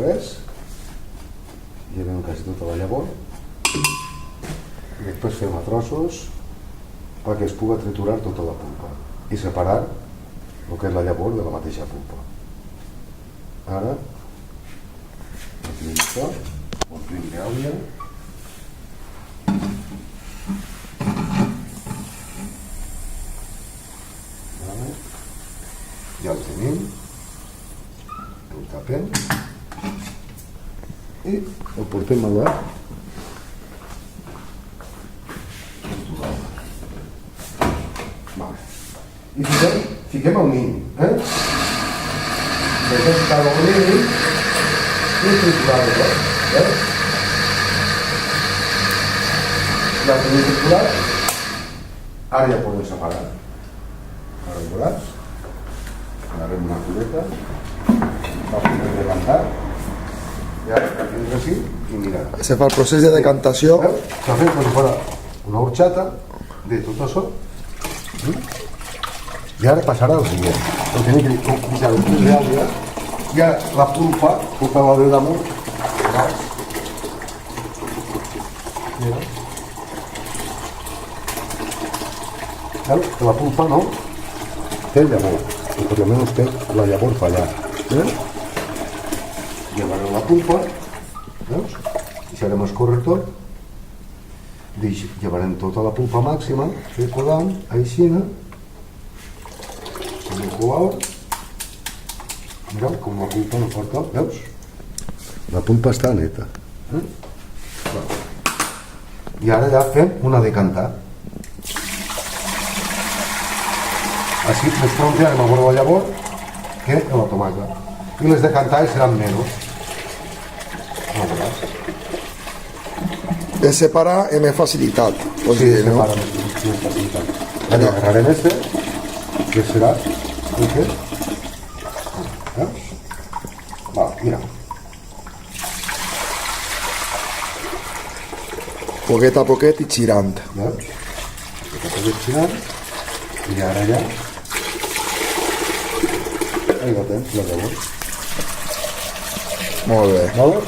res. Llevem quasi tota la llavor. I després fem a trossos perquè es pugui triturar tota la pulpa i separar el que és la llavor de la mateixa pulpa. Ara omplim això, omplim d'àuia. Ja el tenim, el tapem i el portem a la i fiquem el mínim, deixem ficar el mínim i triturar-lo, ja el tenim triturat, ara ja podem separar. Ara veuràs, agarrem una culeta, la podem levantar, i ara fins així i mirar. Se fa el procés de decantació. S'ha fet com si fos una horchata de tot això. I ara passarà el següent. El tenim que deixar el fil d'àuia i ara la pulpa va de damunt. Veus que la pulpa no té llavor, o per almenys té la llavor per allà. Llevarem la pulpa, veus? Deixarem el corrector, llevarem tota la pulpa màxima, circulant, aixina, amb el colador. Mireu com la pulpa no porta, veus? La pulpa està neta. I ara ja fem una decantar. Així les tronquearem a veure la llavor que la tomaca. I les decantades seran menys. No veuràs. De separar és més facilitat. Sí, separa més facilitat. Ara agarrarem este, que serà el que... Veus? Va, mira. Poquet a poquet i girant. Veus? Poquet a poquet girant. I ara ja... Ahí la tens, la llavor. Molt bé. Vale?